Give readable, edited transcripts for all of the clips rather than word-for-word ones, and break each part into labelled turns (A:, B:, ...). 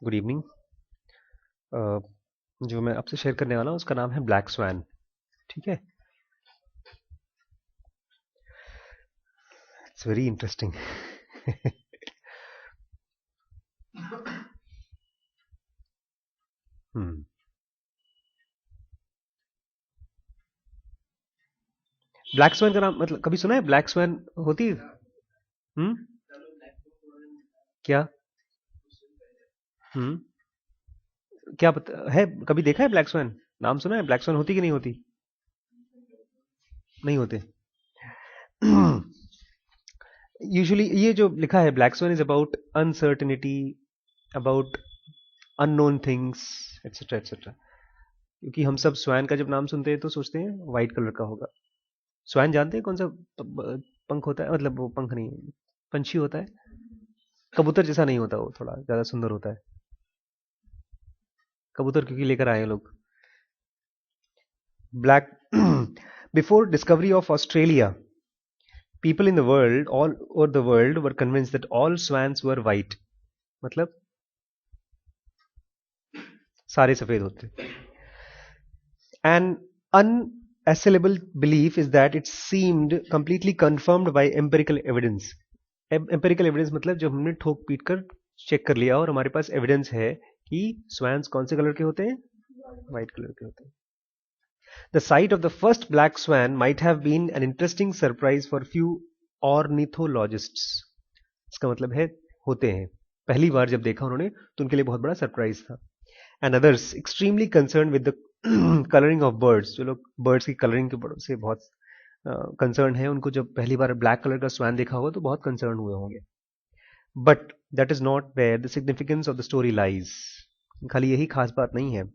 A: Good evening. जो मैं आपसे शेयर करने वाला हूँ उसका नाम है ब्लैक स्वैन। ठीक है, it's very interesting. Black swan का नाम मतलब कभी सुना है? ब्लैक स्वैन होती है? हम्म। क्या? हम्म। क्या पता है, कभी देखा है ब्लैक स्वैन? नाम सुना है? ब्लैक स्वैन होती कि नहीं होती? नहीं होते। यूजुअली ये जो लिखा है black swan is about uncertainty, about unknown things, etcetera etcetera. क्योंकि हम सब स्वैन का जब नाम सुनते हैं तो सोचते हैं व्हाइट कलर का होगा। स्वैन जानते हैं कौन सा पंख होता है? मतलब वो पंख नहीं, पंछी होता है। कबूतर जैसा नहीं होता, वो थोड़ा ज्यादा सुंदर होता है। कबूतर क्योंकि लेकर आए हैं लोग। Black before discovery of Australia, people in the world, all over the world, were convinced that all swans were white. मतलब सारे सफेद होते। An unassailable belief is that it seemed completely confirmed by empirical evidence. Empirical evidence मतलब जब हमने ठोक पीट कर चेक कर लिया और हमारे पास एविडेंस है कि स्वैन्स कौन से कलर के होते हैं? व्हाइट कलर के होते हैं। The sight of the first black swan might have been an interesting surprise for few ornithologists. इसका मतलब है होते हैं, पहली बार जब देखा उन्होंने तो उनके लिए बहुत बड़ा सरप्राइज था। And others extremely concern with the colouring of birds, जो लोग बर्ड्स की कलरिंग के से बहुत कंसर्न है, उनको जब पहली बार ब्लैक कलर का स्वैन देखा होगा तो बहुत कंसर्न हुए होंगे। But that is not where the significance of the story lies. खाली यही खास बात नहीं है।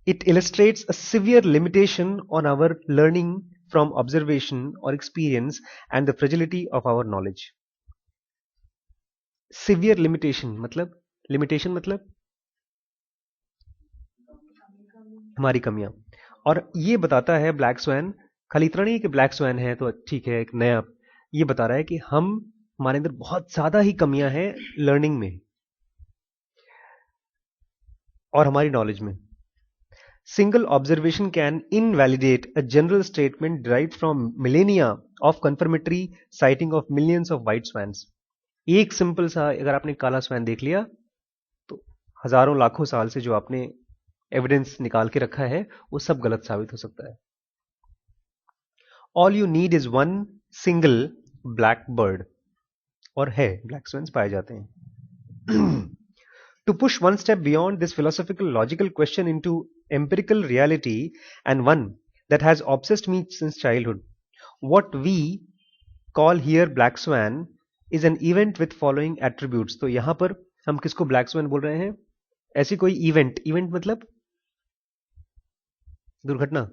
A: It illustrates a severe limitation on our learning from observation or experience and the fragility of our knowledge. Severe limitation मतलब हमारी कमियां। और ये बताता है ब्लैक स्वैन, खाली इतना नहीं कि ब्लैक स्वैन है तो ठीक है एक नया, ये बता रहा है कि हम हमारे अंदर बहुत ज्यादा ही कमियां हैं लर्निंग में और हमारी नॉलेज में। Single observation can invalidate a general statement derived from millennia of confirmatory sighting of millions of white swans. एक सिंपल सा अगर आपने काला स्वैन देख लिया तो हजारों लाखों साल से जो आपने एविडेंस निकाल के रखा है वो सब गलत साबित हो सकता है। All you need is one single black bird, और है ब्लैक स्वैन्स पाए जाते हैं। To push one step beyond this philosophical logical question into empirical reality, and one that has obsessed me since childhood, what we call here black swan is an event with following attributes. तो यहां पर हम किसको black swan बोल रहे हैं? ऐसी कोई इवेंट, इवेंट मतलब दुर्घटना,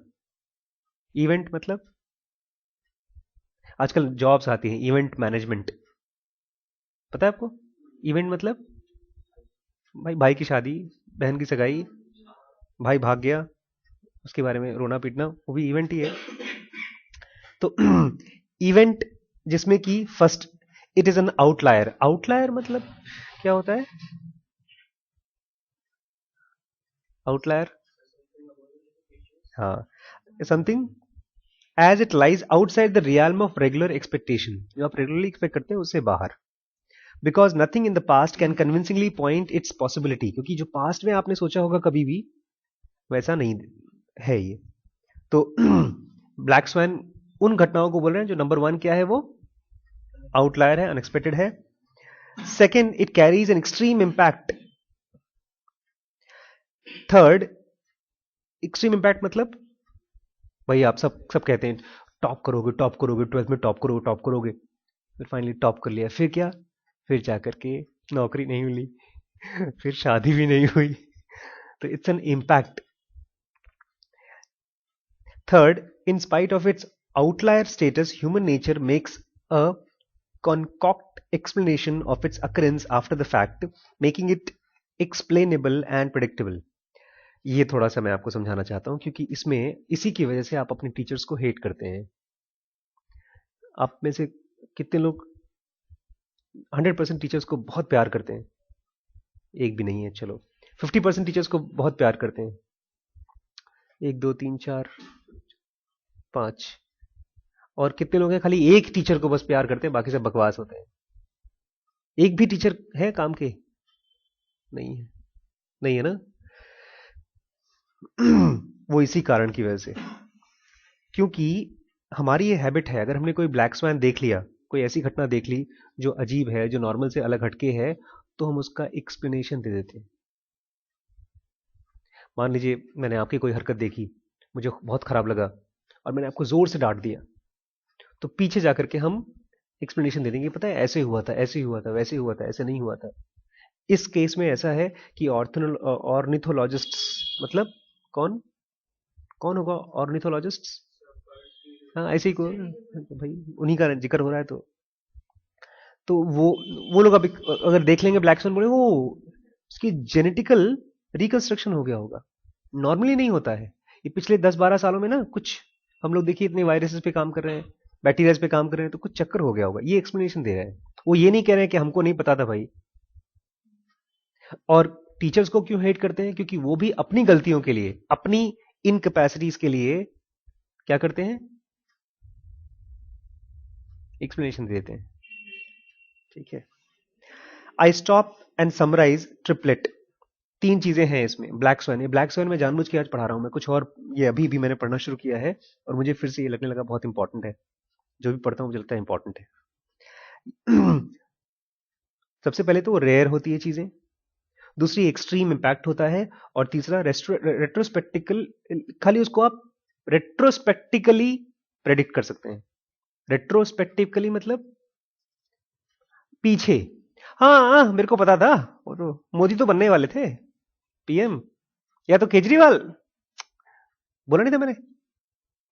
A: इवेंट मतलब आजकल जॉब्स आती हैं इवेंट मैनेजमेंट, पता है आपको? इवेंट मतलब भाई, भाई की शादी, बहन की सगाई, भाई भाग गया, उसके बारे में रोना पीटना, वो भी इवेंट ही है। तो इवेंट जिसमें कि first it is an outlier. Outlier मतलब क्या होता है? आउटलायर, हाँ, something as it lies outside the realm of regular expectation, जो आप रेगुलरली एक्सपेक्ट करते हैं उससे बाहर। Because nothing in the past can convincingly point its possibility, क्योंकि जो पास्ट में आपने सोचा होगा कभी भी वैसा नहीं है ये। तो ब्लैक स्वैन उन घटनाओं को बोल रहे हैं जो नंबर वन क्या है, वो आउटलायर है, अनएक्सपेक्टेड है। Second, it carries an extreme impact. Third, extreme impact मतलब भाई आप सब सब कहते हैं टॉप करोगे, टॉप करोगे, ट्वेल्थ में टॉप करोगे, टॉप करोगे, फिर फाइनली टॉप कर लिया, फिर क्या? फिर जाकर के नौकरी नहीं मिली, फिर शादी भी नहीं हुई। तो it's an impact. Third, in spite of its outlier status, human nature makes a concoct explanation of its occurrence after the fact, making it explainable and predictable. ये थोड़ा सा मैं आपको समझाना चाहता हूं क्योंकि इसमें इसी की वजह से आप अपने टीचर्स को हेट करते हैं। आप में से कितने लोग 100% टीचर्स को बहुत प्यार करते हैं? एक भी नहीं है। चलो 50% टीचर्स को बहुत प्यार करते हैं। 1 2 3 4 5। और कितने लोग हैं खाली एक टीचर को बस प्यार करते हैं, बाकी सब बकवास होते हैं। एक भी टीचर है काम के? नहीं है। नहीं है ना? वो इसी कारण की वजह से, क्योंकि हमारी ये हैबिट है, अगर हमने कोई ब्लैक स्वैन देख लिया, कोई ऐसी घटना देख ली जो अजीब है, जो नॉर्मल से अलग हटके है, तो हम उसका एक्सप्लेनेशन दे देते हैं। मान लीजिए मैंने आपकी कोई हरकत देखी, मुझे बहुत खराब लगा, और मैंने आपको जोर से डांट दिया, तो पीछे जाकर के हम एक्सप्लेनेशन दे देंगे, पता है ऐसे हुआ था, ऐसे हुआ था, वैसे हुआ था, ऐसे नहीं हुआ था। इस केस में ऐसा है कि ऑर्निथोलॉजिस्ट, मतलब कौन कौन होगा ऑर्निथोलॉजिस्ट? हाँ ऐसे ही को भाई, उन्हीं का जिक्र हो रहा है, तो वो लोग अभी अगर देख लेंगे ब्लैक स्वन, बोले वो उसकी जेनेटिकल रिकंस्ट्रक्शन हो गया होगा। नॉर्मली नहीं होता है। ये पिछले 10-12 सालों में ना कुछ, हम लोग देखिए इतने वायरसेस पे काम कर रहे हैं, बैक्टीरियाज पे काम कर रहे हैं, तो कुछ चक्कर हो गया होगा, ये एक्सप्लेनेशन दे रहे हैं। वो ये नहीं कह रहे हैं कि हमको नहीं पता था भाई। और टीचर्स को क्यों हेट करते हैं? क्योंकि वो भी अपनी गलतियों के लिए, अपनी इनकैपेसिटीज के लिए क्या करते हैं? एक्सप्लेनेशन देते हैं। ठीक है। I stop and summarise triplet. 3 चीजें हैं इसमें ब्लैक स्वैन। ये ब्लैक स्वैन मैं जानबूझ के आज पढ़ा रहा हूं मैं कुछ और, ये अभी भी मैंने पढ़ना शुरू किया है, और मुझे फिर से ये लगने लगा बहुत इंपॉर्टेंट है। जो भी पढ़ता हूं मुझे लगता है इंपॉर्टेंट है। सबसे पहले तो रेयर होती है चीजें, दूसरी एक्सट्रीम इंपैक्ट होता है, और तीसरा रेट्रोस्पेक्टिकल, खाली उसको आप रेट्रोस्पेक्टिकली प्रेडिक्ट कर सकते हैं। रेट्रोस्पेक्टिकली मतलब पीछे। हाँ हाँ, मेरे को पता था, वो तो मोदी तो बनने वाले थे पीएम, या तो केजरीवाल। बोला नहीं था मैंने?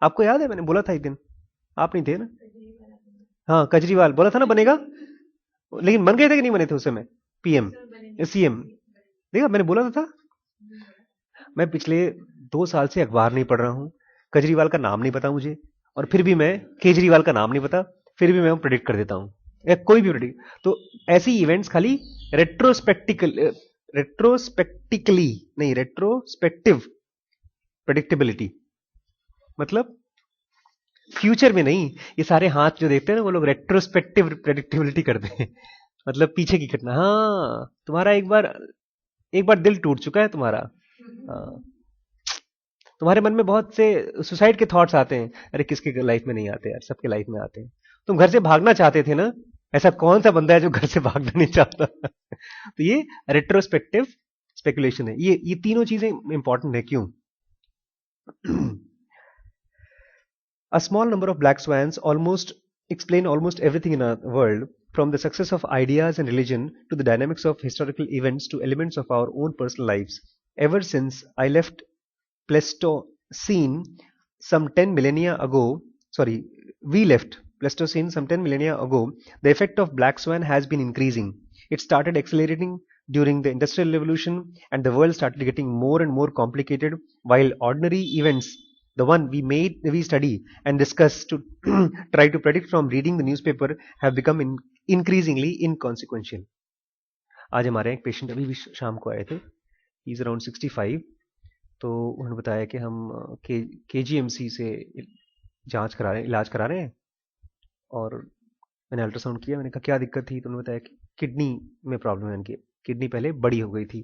A: आपको याद है मैंने बोला था एक दिन? आप नहीं थे ना? हाँ केजरीवाल बोला था ना बनेगा, लेकिन बन गए थे कि नहीं बने थे उस समय पीएम, सीएम? देखा मैंने बोला था। मैं पिछले 2 साल से अखबार नहीं पढ़ रहा हूँ, केजरीवाल का नाम नहीं पता मुझे, और फिर भी मैं, केजरीवाल का नाम नहीं पता, फिर भी मैं प्रेडिक्ट कर देता हूँ, या कोई भी प्रेडिक्ट। तो ऐसी इवेंट्स खाली रेट्रोस्पेक्टिकल रेट्रोस्पेक्टिकली नहीं, रेट्रोस्पेक्टिव प्रेडिक्टेबिलिटी, मतलब फ्यूचर में नहीं। ये सारे हाथ जो देखते हैं ना, वो लोग रेट्रोस्पेक्टिव प्रेडिक्टेबिलिटी करते हैं, मतलब पीछे की घटना। हाँ तुम्हारा एक बार दिल टूट चुका है तुम्हारा। हाँ, तुम्हारे मन में बहुत से सुसाइड के थॉट्स आते हैं, अरे किसके लाइफ में नहीं आते यार, सबके लाइफ में आते हैं। तुम घर से भागना चाहते थे ना, ऐसा कौन सा बंदा है जो घर से भागना नहीं चाहता? तो ये रेट्रोस्पेक्टिव स्पेकुलेशन है। ये तीनों चीजें इंपॉर्टेंट है। क्यों? A small number of black swans almost explain almost everything in our world, from the success of ideas and religion to the dynamics of historical events to elements of our own personal lives. Ever since I left Pleistocene some 10 millennia ago, sorry, we left Pleistocene some 10 millennia ago, the effect of black swan has been increasing. It started accelerating during the Industrial Revolution, and the world started getting more and more complicated, while ordinary events, the one we study and discuss to try to predict from reading the newspaper, have become increasingly inconsequential. आज हमारे एक patient अभी भी शाम को आए थे, he is around 65। तो उन्होंने बताया कि हम केजीएमसी से जांच करा रहे हैं, इलाज करा रहे हैं, और मैंने अल्ट्रासाउंड किया, मैंने कहा क्या दिक्कत थी, तो उन्होंने बताया कि किडनी में प्रॉब्लम है उनकी, किडनी पहले बड़ी हो गई थी,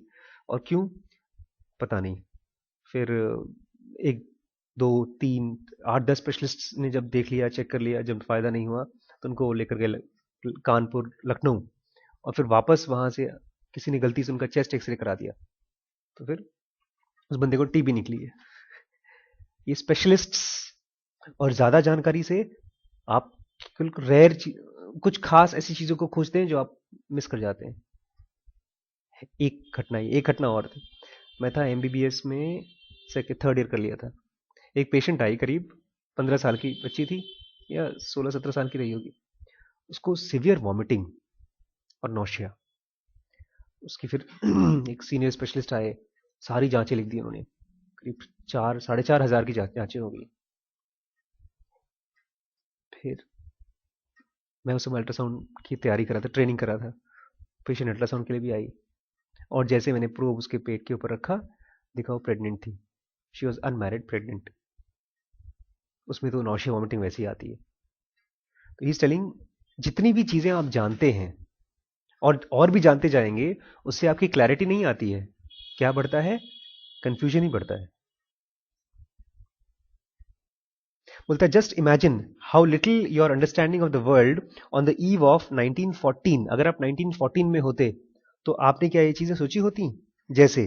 A: और क्यों पता नहीं। फिर 1 2 3 8 10 स्पेशलिस्ट ने जब देख लिया, चेक कर लिया, जब फायदा नहीं हुआ तो उनको लेकर गए कानपुर, लखनऊ, और फिर वापस वहां से किसी ने गलती से उनका चेस्ट एक्सरे करा दिया, तो फिर उस बंदे को टीबी निकली है। ये स्पेशलिस्ट्स और ज्यादा जानकारी से आप बिल्कुल रेयर कुछ खास ऐसी चीजों को खोजते हैं जो आप मिस कर जाते हैं। एक घटना और थी। मैं था एमबीबीएस में, थर्ड ईयर कर लिया था। एक पेशेंट आई, करीब 15 साल की बच्ची थी, या 16-17 साल की रही होगी। उसको सिवियर वॉमिटिंग और नौशिया। उसकी फिर एक सीनियर स्पेशलिस्ट आए, सारी जांचें लिख दी उन्होंने, करीब 4-4.5 हज़ार की जांचें हो गई। फिर मैं उस समय अल्ट्रासाउंड की तैयारी कर रहा था, ट्रेनिंग कर रहा था। पेशेंट अल्ट्रासाउंड के लिए भी आई, और जैसे मैंने प्रोब उसके पेट के ऊपर रखा, देखा वो प्रेग्नेंट थी। She was unmarried pregnant. उसमें तो नॉशिया वॉमिटिंग वैसी आती है। तो ही इज टेलिंग, जितनी भी चीजें आप जानते हैं और भी जानते जाएंगे, उससे आपकी क्लैरिटी नहीं आती है। क्या बढ़ता है? कंफ्यूजन ही बढ़ता है। बोलता है just imagine how little your understanding of the world on the eve of 1914। अगर आप 1914 में होते तो आपने क्या ये चीजें सोची होती? जैसे,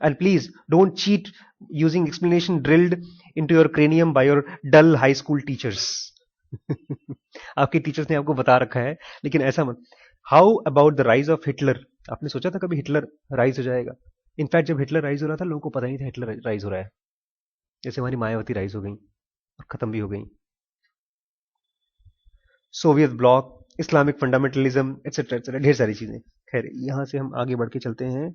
A: and please don't cheat using explanation drilled into your cranium by your dull high school teachers. आपके टीचर्स ने आपको बता रखा है, लेकिन ऐसा मत। How about the rise of Hitler? आपने सोचा था कभी हिटलर राइज हो जाएगा? इनफैक्ट जब हिटलर राइज हो रहा था, लोगों को पता नहीं था हिटलर राइज हो रहा है। जैसे हमारी मायावती राइज हो गई और खत्म भी हो गई। Soviet block, Islamic fundamentalism, etcetera etcetera, ढेर सारी चीजें। खैर, यहां से हम आगे बढ़ के चलते हैं।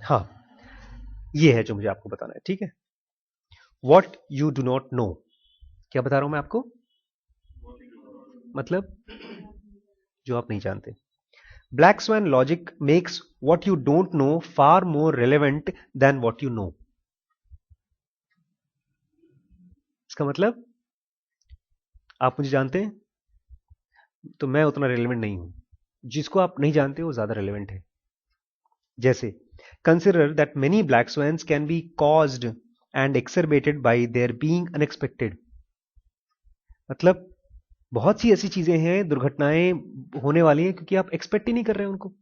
A: हाँ, ये है जो मुझे आपको बताना है, ठीक है। What you do not know. क्या बता रहा हूं मैं आपको? मतलब जो आप नहीं जानते। Black swan logic makes what you don't know far more relevant than what you know. इसका मतलब, आप मुझे जानते हैं तो मैं उतना रेलेवेंट नहीं हूं। जिसको आप नहीं जानते वो ज्यादा रेलेवेंट है। जैसे, consider that many black swans can be caused and exacerbated by their being unexpected. मतलब बहुत सी ऐसी चीजें हैं, दुर्घटनाएं होने वाली हैं क्योंकि आप एक्सपेक्ट ही नहीं कर रहे हैं उनको।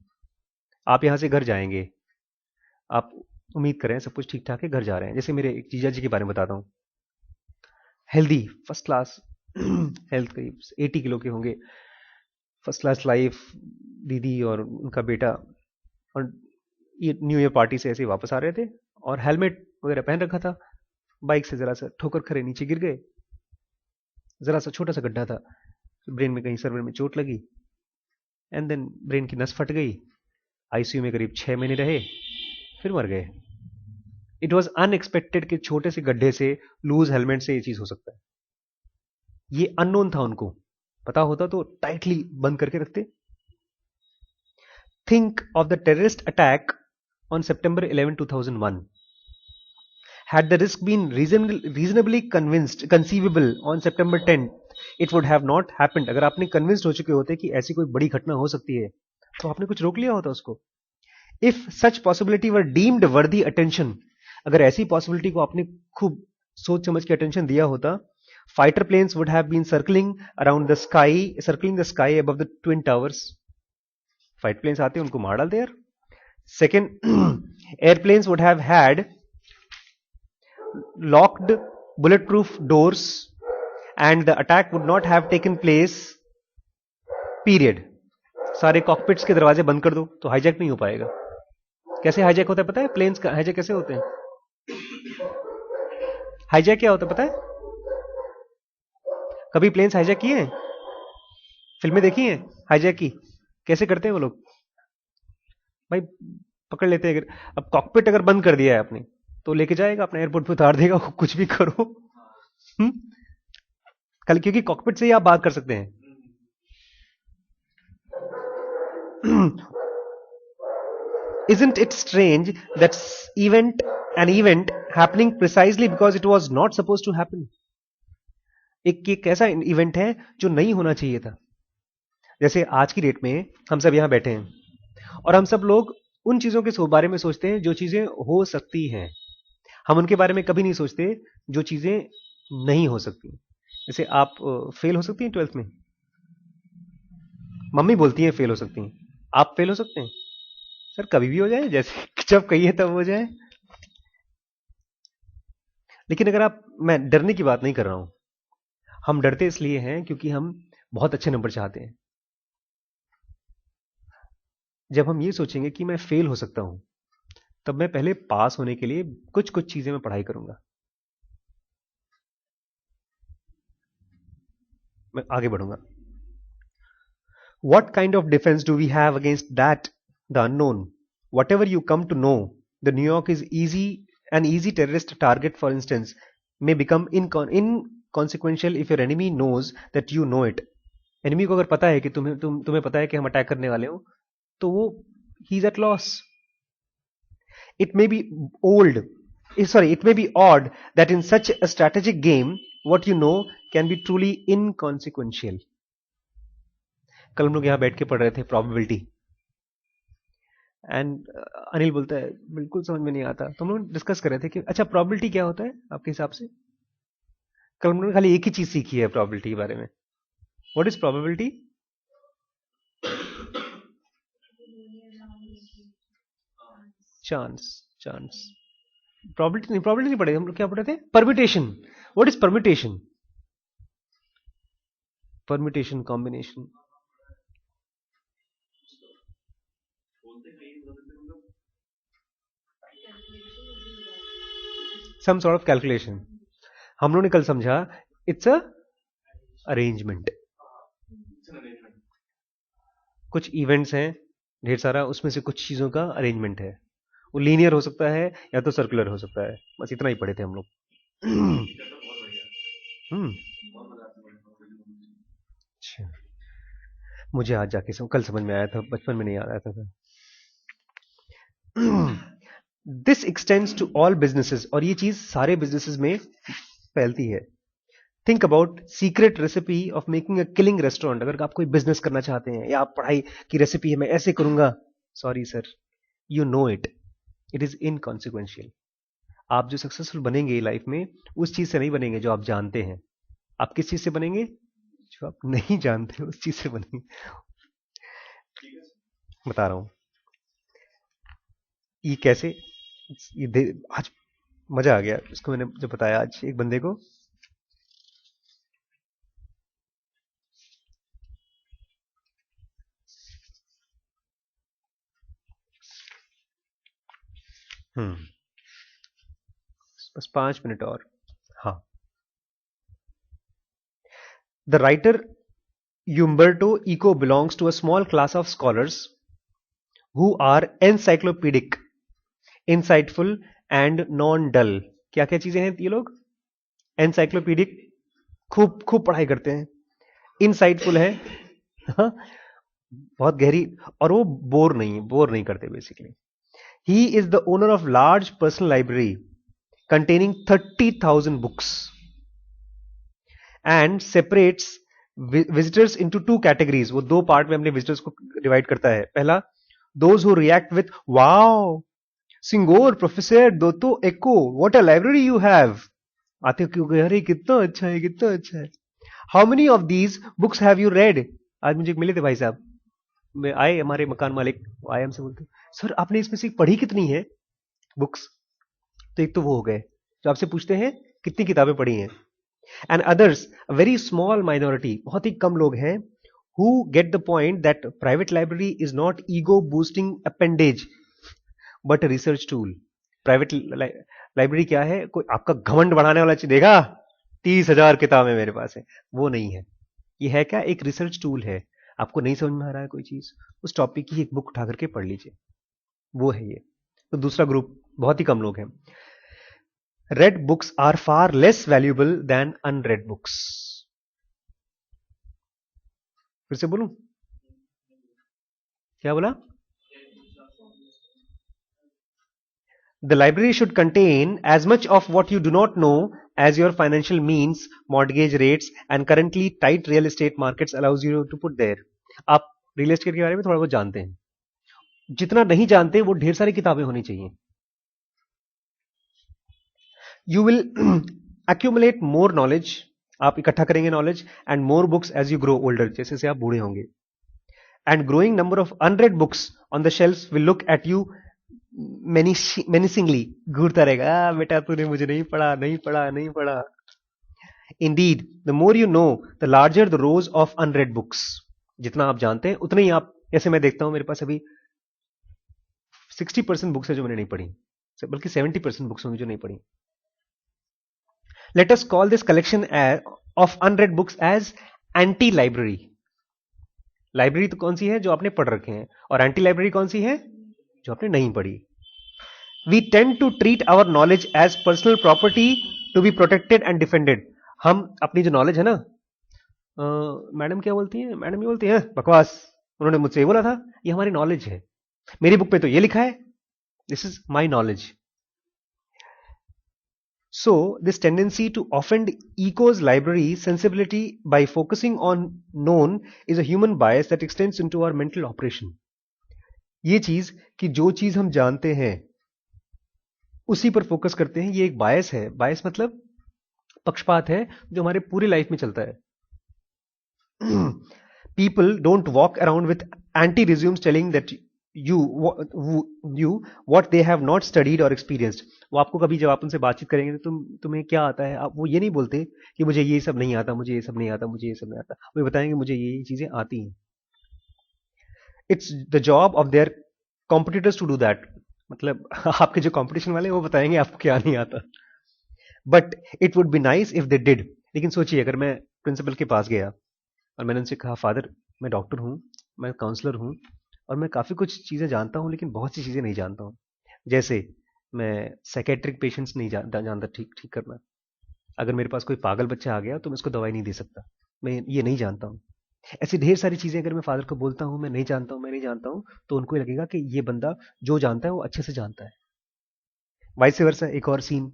A: आप यहां से घर जाएंगे, आप उम्मीद कर रहे हैं सब कुछ ठीक ठाक है, घर जा रहे हैं। जैसे मेरे एक जीजा जी के बारे में बताता हूं। हेल्दी, फर्स्ट क्लास हेल्थ, करीब 80 किलो के होंगे, फर्स्ट क्लास लाइफ, दीदी और उनका बेटा। और ये न्यू ईयर पार्टी से ऐसे ही वापस आ रहे थे और हेलमेट वगैरह पहन रखा था। बाइक से जरा सा ठोकर खरे नीचे गिर गए। जरा सा छोटा सा गड्ढा था, ब्रेन में कहीं सर्वर में चोट लगी, एंड देन ब्रेन की नस फट गई। आईसीयू में करीब 6 महीने रहे, फिर मर गए। इट वॉज अनएक्सपेक्टेड कि छोटे से गड्ढे से, लूज हेलमेट से ये चीज हो सकता है। ये अननोन था उनको। पता होता तो टाइटली बंद करके रखते। Think of the terrorist attack on September 11, 2001. Had the risk been reasonably conceivable on September 10, it would have not happened. अगर आपने कन्विंस्ड हो चुके होते कि ऐसी कोई बड़ी घटना हो सकती है, तो आपने कुछ रोक लिया होता उसको। If such possibility were deemed worthy attention, अगर ऐसी पॉसिबिलिटी को आपने खूब सोच समझ के अटेंशन दिया होता, fighter planes would have been circling the sky above the twin towers. Fighter planes आते उनको मार डालते यार। Second, airplanes would have had locked bulletproof doors and the attack would not have taken place, period. सारे कॉकपिट्स के दरवाजे बंद कर दो तो हाईजैक नहीं हो पाएगा। कैसे हाईजैक होता है पता है? प्लेन्स का हाईजैक कैसे होते हैं? हाईजैक क्या होता है पता है? कभी प्लेन्स हाईजैक किए हैं? फिल्में देखी हैं हाईजैक की? कैसे करते हैं वो लोग? भाई पकड़ लेते हैं। अब कॉकपिट अगर बंद कर दिया है आपने, तो लेके जाएगा अपना, एयरपोर्ट पे उतार देगा, कुछ भी करो। कल क्योंकि कॉकपिट से ही आप बात कर सकते हैं। Isn't it strange that an event happening precisely because it was not supposed to happen? एक ऐसा इवेंट है जो नहीं होना चाहिए था। जैसे आज की डेट में हम सब यहां बैठे हैं और हम सब लोग उन चीजों के बारे में सोचते हैं जो चीजें हो सकती हैं। हम उनके बारे में कभी नहीं सोचते जो चीजें नहीं हो सकती। जैसे आप फेल हो सकती हैं 12th में, मम्मी बोलती हैं फेल हो सकती हैं। आप फेल हो सकते हैं? सर कभी भी हो जाए, जैसे जब कहिए तब हो जाए। लेकिन अगर आप, मैं डरने की बात नहीं कर रहा हूं, हम डरते इसलिए हैं क्योंकि हम बहुत अच्छे नंबर चाहते हैं। जब हम ये सोचेंगे कि मैं फेल हो सकता हूं, तब मैं पहले पास होने के लिए कुछ कुछ चीजें मैं पढ़ाई करूंगा। मैं आगे बढ़ूंगा। What kind of defense do we have against that? The unknown. Whatever you come to know, the New York is an easy terrorist target, for instance, may become inconsequential if your enemy knows that you know it. Enemy को अगर पता है कि तुम्हें पता है कि हम अटैक करने वाले हो, तो वो ही is at loss. It may be old, it may be odd that in such a strategic game, what you know can be truly inconsequential. कल हम लोग यहाँ बैठ के पढ़ रहे थे probability, एंड अनिल बोलता है बिल्कुल समझ में नहीं आता. तो हम लोग डिस्कस कर रहे थे कि अच्छा probability क्या होता है आपके हिसाब से. कल हम लोग ने खाली एक ही चीज सीखी है probability के बारे में. What is probability? Chance. probability नहीं पढ़े हम लोग. क्या पढ़े थे? Permutation. What is permutation? Permutation, combination. Some sort of calculation. हम लोगों ने कल समझा इट्स अ अरेंजमेंट. कुछ इवेंट्स हैं ढेर सारा, उसमें से कुछ चीजों का अरेंजमेंट है. वो लीनियर हो सकता है या तो सर्कुलर हो सकता है. बस इतना ही पढ़े थे हम लोग. अच्छा, मुझे आज जाके कल समझ में आया था, बचपन में नहीं आ रहा था. This extends to all businesses. और ये चीज सारे बिजनेसेस में फैलती है. Think about secret recipe of making a killing restaurant. अगर आप कोई बिजनेस करना चाहते हैं या आप पढ़ाई की रेसिपी है मैं ऐसे करूंगा, sorry sir, you know it is inconsequential. आप जो सक्सेसफुल बनेंगे लाइफ में उस चीज से नहीं बनेंगे जो आप जानते हैं. आप किस चीज से बनेंगे? जो आप नहीं जानते उस चीज से बनेंगे. बता रहा हूं ये कैसे. आज मजा आ गया इसको मैंने जब बताया आज एक बंदे को. बस 5 मिनट और. हाँ. The writer Umberto Eco belongs to a small class of scholars who are encyclopedic, insightful and non-dull. क्या क्या चीजें हैं ये लोग? Encyclopedic, खूब खूब पढ़ाई करते हैं. Insightful है, हाँ, बहुत गहरी. और वो बोर नहीं करते basically. He is the owner of large personal library containing 30,000 books and separates visitors into 2 categories. वो 2 पार्ट में अपने विजिटर्स को डिवाइड करता है. पहला, those who react with wow सिंगोर प्रोफेसर दोतो Eco what a library you have. आते क्यों, अरे कितना अच्छा है, कितना अच्छा है. How many of these books have you read. आज मुझे मिले थे भाई साहब, मैं आए, हमारे मकान मालिक आए, हमसे बोलते सर आपने इसमें से पढ़ी कितनी है बुक्स. तो एक तो वो हो गए जो आपसे पूछते हैं कितनी किताबें पढ़ी हैं. And others, a very small minority, बहुत ही कम लोग हैं, who get the point that private library is not ego boosting appendage but a research tool. Private library क्या है? कोई आपका घमंड बढ़ाने वाला चीज देगा 30,000 किताबें मेरे पास है, वो नहीं है. ये है क्या? एक रिसर्च टूल है. आपको नहीं समझ में आ रहा है कोई चीज, उस टॉपिक की एक बुक उठा करके पढ़ लीजिए, वो है ये. तो दूसरा ग्रुप बहुत ही कम लोग हैं. Read books are far less valuable than unread books. फिर से बोलूं? क्या बोला? The library should contain as much of what you do not know as your financial means, mortgage rates and currently tight real estate markets allows you to put there. आप real estate के बारे में थोड़ा बहुत जानते हैं, जितना नहीं जानते वो ढेर सारी किताबें होनी चाहिए. You will accumulate more knowledge. आप इकट्ठा करेंगे knowledge and more books as you grow older, जैसे से आप बूढ़े होंगे. And growing number of unread books on the shelf will look at you menacingly. घूरता रहेगा, बेटा तूने मुझे नहीं पढ़ा, नहीं पढ़ा, नहीं पढ़ा. Indeed, the more you know, the larger the rows of unread books. जितना आप जानते हैं उतने ही आप, जैसे मैं देखता हूं मेरे पास अभी 60% बुक्स है जो मैंने नहीं पढ़ी, बल्कि 70% बुक्स होंगी जो नहीं पढ़ी. Let us call this collection of unread books as anti-library. Library तो कौन सी है? जो आपने पढ़ रखे हैं. और एंटी लाइब्रेरी कौन सी है? जो आपने नहीं पढ़ी. We tend to treat our knowledge as personal property to be protected and defended. हम अपनी जो नॉलेज है ना, मैडम क्या बोलती हैं, मैडम ये बोलती है बकवास, उन्होंने मुझसे ये बोला था, ये हमारी नॉलेज है, मेरी बुक पे तो ये लिखा है, this is my knowledge. So, this tendency to offend echoes library sensibility by focusing on known is a human bias that extends into our mental operation. ये चीज कि जो चीज हम जानते हैं उसी पर फोकस करते हैं, ये एक बायस है. बायस मतलब पक्षपात है जो हमारे पूरी लाइफ में चलता है. People don't walk around with anti-resumes telling that you what they have not studied or experienced. वो आपको कभी जब आप उनसे बातचीत करेंगे तो तुम्हें क्या आता है, आप वो ये नहीं बोलते कि मुझे ये सब नहीं आता, मुझे ये सब नहीं आता, मुझे ये सब नहीं आता. वो बताएंगे मुझे ये चीजें आती हैं. It's the job of their competitors to do that. मतलब आपके जो कंपटीशन वाले हैं वो बताएंगे आपको क्या नहीं आता. But it would be nice if they did. लेकिन सोचिए अगर मैं प्रिंसिपल के पास गया और मैंने उनसे कहा फादर मैं डॉक्टर हूँ, मैं काउंसलर हूँ और मैं काफ़ी कुछ चीज़ें जानता हूँ लेकिन बहुत सी चीज़ें नहीं जानता हूँ. जैसे मैं साइकेट्रिक पेशेंट्स नहीं जानता ठीक ठीक करना. अगर मेरे पास कोई पागल बच्चा आ गया तो मैं उसको दवाई नहीं दे सकता, मैं ये नहीं जानता हूँ. ऐसी ढेर सारी चीज़ें अगर मैं फादर को बोलता हूँ मैं नहीं जानता हूँ, मैं नहीं जानता हूँ, तो उनको लगेगा कि ये बंदा जो जानता है वो अच्छे से जानता है. Vice versa. एक और सीन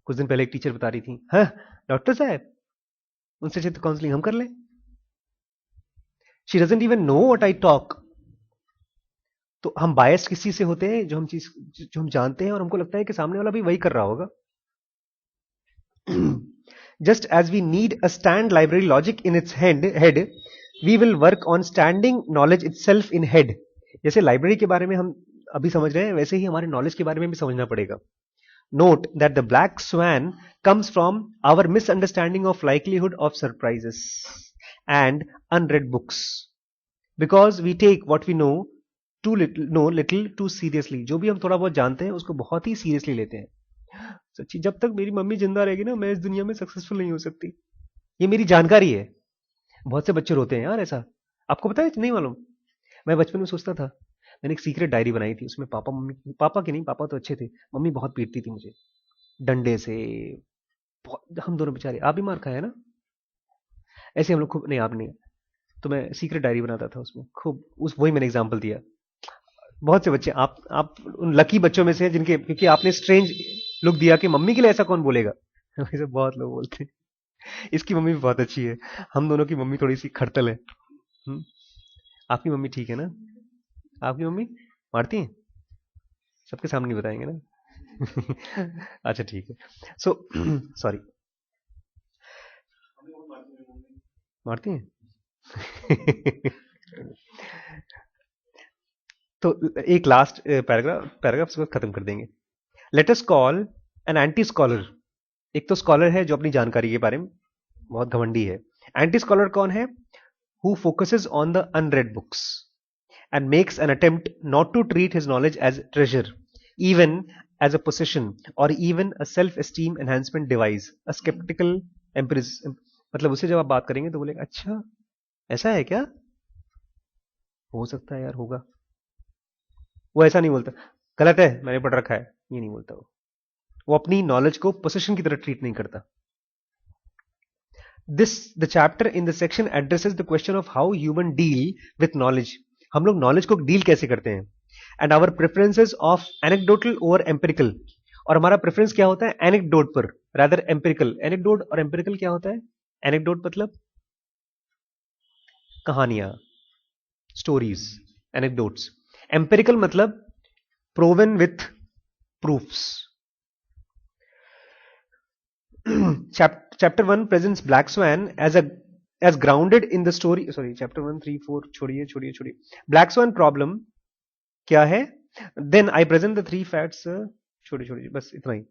A: कुछ दिन पहले एक टीचर बता रही थी, हाँ डॉक्टर साहब उनसे अच्छे तो काउंसलिंग हम कर लें. She doesn't even know what I talk. तो हम बायस किस चीज से होते हैं, जो हम जानते हैं और हमको लगता है कि सामने वाला भी वही कर रहा होगा. Just as we need a stand library logic in its head we will work on standing knowledge itself in head. जैसे लाइब्रेरी के बारे में हम अभी समझ रहे हैं वैसे ही हमारे नॉलेज के बारे में भी समझना पड़ेगा. Note that the black swan comes from our misunderstanding of likelihood of surprises and unread books because we take what we know little too seriously. जो भी हम थोड़ा बहुत जानते हैं उसको बहुत ही सीरियसली लेते हैं. सच्ची जब तक मेरी मम्मी जिंदा रहेगी ना मैं इस दुनिया में सक्सेसफुल नहीं हो सकती. ये मेरी जानकारी है. बहुत से बच्चे रोते हैं यार ऐसा, आपको पता है नहीं मालूम. मैं बचपन में सोचता था, मैंने एक सीक्रेट डायरी बनाई थी, उसमें पापा मम्मी, पापा के नहीं, पापा तो अच्छे थे, मम्मी बहुत पीटती थी मुझे डंडे से. हम दोनों बेचारे, आप भी मार खाए ना ऐसे हम लोग खूब. नहीं आप नहीं. तो मैं सीक्रेट डायरी बनाता था उसमें खूब, उस वही मैंने एग्जांपल दिया. बहुत से बच्चे, आप उन लकी बच्चों में से हैं जिनके, क्योंकि आपने स्ट्रेंज लुक दिया कि मम्मी के लिए ऐसा कौन बोलेगा. वैसे बहुत लोग बोलते हैं. इसकी मम्मी भी बहुत अच्छी है, हम दोनों की मम्मी थोड़ी सी खड़तल है. आपकी मम्मी ठीक है ना? आपकी मम्मी मारती हैं? सबके सामने नहीं बताएंगे ना. अच्छा ठीक है. सो सॉरी, मारती हैं. तो एक लास्ट पैराग्राफ उसको खत्म कर देंगे. Let us call an anti scholar. एक तो स्कॉलर है जो अपनी जानकारी के बारे में बहुत घमंडी है. एंटी स्कॉलर कौन है? Who focuses on the unread books and makes an attempt not to treat his knowledge as treasure, even as a possession or even a self-esteem enhancement device. A skeptical empiricist. मतलब उससे जब आप बात करेंगे तो बोलेगा अच्छा ऐसा है क्या, हो सकता है यार होगा. वो ऐसा नहीं बोलता गलत है मैंने पढ़ रखा है, ये नहीं बोलता. वो अपनी नॉलेज को पोसेशन की तरह ट्रीट नहीं करता. The chapter in the section addresses the question of how human deal with knowledge. हम लोग नॉलेज को डील कैसे करते हैं. And our preferences of anecdotal over empirical. और हमारा प्रेफरेंस क्या होता है एनेक्डोट पर रादर एम्पिरिकल. एनेक्डोट और एम्पिरिकल क्या होता है? एनेक्डोट मतलब कहानियां, स्टोरीज, एनेक्डोट्स. एम्पिरिकल मतलब proven with proofs. chapter 1 presents black swan as grounded in the story. Sorry, chapter 1 3 4 छोड़िए. black swan problem क्या है? then I present the three facts. छोड़िए बस इतना ही.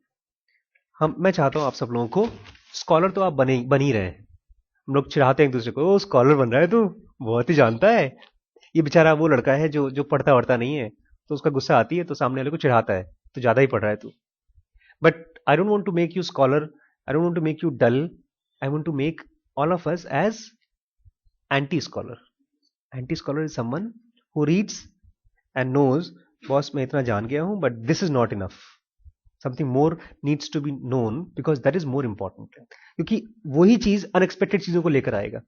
A: मैं चाहता हूं आप सब लोगों को, स्कॉलर तो आप बन ही रहे हैं. हम लोग चिढ़ाते हैं एक दूसरे को, स्कॉलर बन रहा है तू, बहुत ही जानता है. ये बेचारा वो लड़का है जो पढ़ता वढ़ता नहीं है, तो उसका गुस्सा आती है तो सामने वाले को चिढ़ाता है, तो ज्यादा ही पढ़ रहा है तू. But I don't want to make you scholar, I don't want to make you dull. I want to make all of us as anti-scholar. Anti-scholar is someone who reads and knows, boss मैं इतना जान गया हूं but this is not enough. Something more needs to be known because that is more important, क्योंकि वही चीज unexpected चीजों को लेकर आएगा।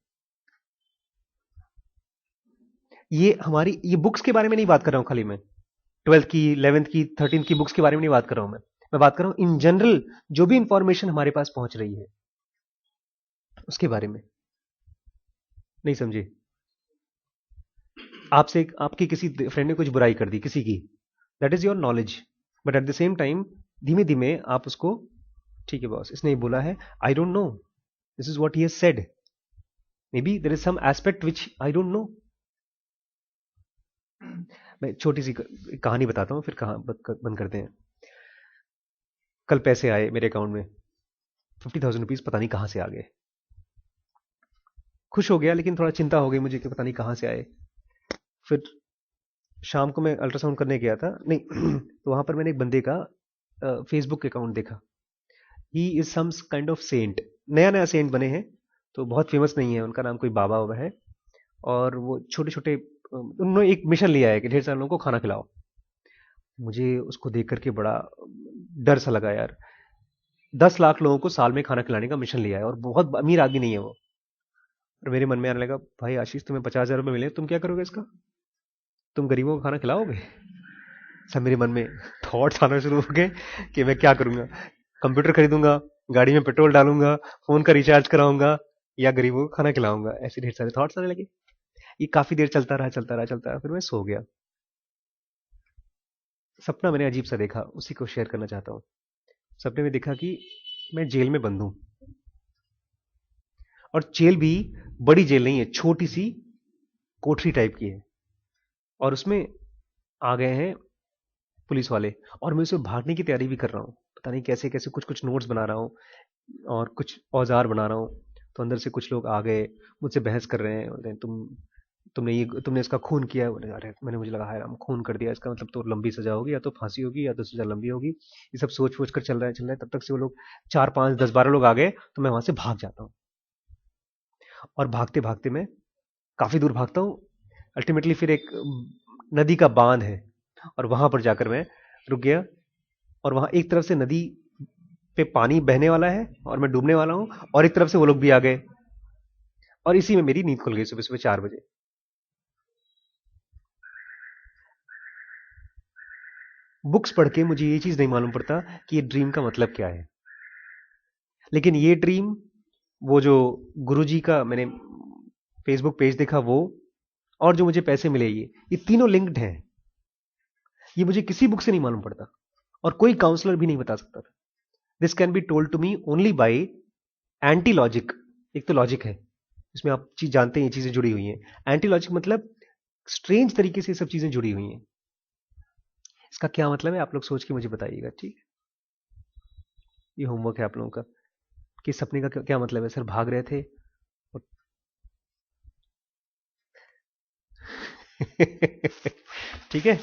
A: ये बुक्स के बारे में नहीं बात कर रहा हूं खाली मैं, 12th की, 11th की, 13th की बुक्स के बारे में नहीं बात कर रहा हूं मैं बात कर रहा हूं इन जनरल जो भी इंफॉर्मेशन हमारे पास पहुंच रही है उसके बारे में। नहीं समझे? आपसे आपकी किसी फ्रेंड ने कुछ बुराई कर दी किसी की, that is your knowledge, but at the same time धीमे धीमे आप उसको, ठीक है बॉस इसने ये बोला है, I don't know, this is what he has said, may be there is some aspect which I don't know. मैं छोटी सी कहानी बताता हूँ फिर कहाँ बंद करते हैं। कल पैसे आए मेरे अकाउंट में, 50,000 रुपीज, पता नहीं कहाँ से आ गए। खुश हो गया लेकिन थोड़ा चिंता हो गई मुझे कि पता नहीं कहाँ से आए। फिर शाम को मैं अल्ट्रासाउंड करने गया था, नहीं तो वहां पर मैंने एक बंदे का फेसबुक अकाउंट देखा। He is some kind of saint, नया नया सेंट बने हैं, तो बहुत फेमस नहीं है, उनका नाम कोई बाबा बाबा है। और वो छोटे छोटे उन्होंने एक मिशन लिया है कि ढेर सारे लोगों को खाना खिलाओ। मुझे उसको देख करके बड़ा डर सा लगा यार, 10 लाख लोगों को साल में खाना खिलाने का मिशन लिया है और बहुत अमीर आदमी नहीं है वो। और मेरे मन में आने लगा, भाई आशीष तुम्हें 50,000 रुपये मिले, तुम क्या करोगे इसका? तुम गरीबों को खाना खिलाओगे? सब मेरे मन में थॉट्स आना शुरू हो गए कि मैं क्या करूंगा, कंप्यूटर खरीदूंगा, गाड़ी में पेट्रोल डालूंगा, फोन का रिचार्ज कराऊंगा, या गरीबों को खाना खिलाऊंगा। ऐसे ढेर सारे थॉट्स आने लगे। ये काफी देर चलता रहा चलता रहा चलता रहा, फिर मैं सो गया। सपना मैंने अजीब सा देखा, उसी को शेयर करना चाहता हूँ। सपने में देखा कि मैं जेल में बंद हूं, और जेल भी बड़ी जेल नहीं है, छोटी सी कोठरी टाइप की है, और उसमें आ गए हैं पुलिस वाले, और मैं उसमें भागने की तैयारी भी कर रहा हूँ, पता नहीं कैसे कैसे कुछ कुछ नोट्स बना रहा हूँ और कुछ औजार बना रहा हूँ। तो अंदर से कुछ लोग आ गए, मुझसे बहस कर रहे हैं, बोलते हैं तुमने इसका खून किया है। बोले अरे, मुझे लगा हाय राम, खून कर दिया, इसका मतलब तो लंबी सजा होगी, या तो फांसी होगी या तो सजा लंबी होगी। ये सब सोच सोच कर चल रहा है, तब तक से वो लोग 4 5 10 12 लोग आ गए, तो मैं वहां से भाग जाता हूँ। और भागते भागते मैं काफी दूर भागता हूँ, अल्टीमेटली फिर एक नदी का बांध है, और वहां पर जाकर मैं रुक गया। और वहां एक तरफ से नदी पे पानी बहने वाला है और मैं डूबने वाला हूं, और एक तरफ से वो लोग भी आ गए, और इसी में मेरी नींद खुल गई सुबह सुबह 4 बजे। बुक्स पढ़ के मुझे ये चीज नहीं मालूम पड़ता कि ये ड्रीम का मतलब क्या है, लेकिन ये ड्रीम, वो जो गुरुजी का मैंने फेसबुक पेज देखा वो, और जो मुझे पैसे मिले, ये तीनों लिंक्ड हैं। ये मुझे किसी बुक से नहीं मालूम पड़ता, और कोई काउंसलर भी नहीं बता सकता था। This can be told to me only by anti logic. एक तो लॉजिक है, इसमें आप चीज जानते हैं, ये चीजें जुड़ी हुई हैं। एंटी लॉजिक मतलब स्ट्रेंज तरीके से सब चीजें जुड़ी हुई हैं। इसका क्या मतलब है आप लोग सोच के मुझे बताइएगा, ठीक है? ये होमवर्क है आप लोगों का, कि सपने का क्या मतलब है। सर भाग रहे थे और ठीक है।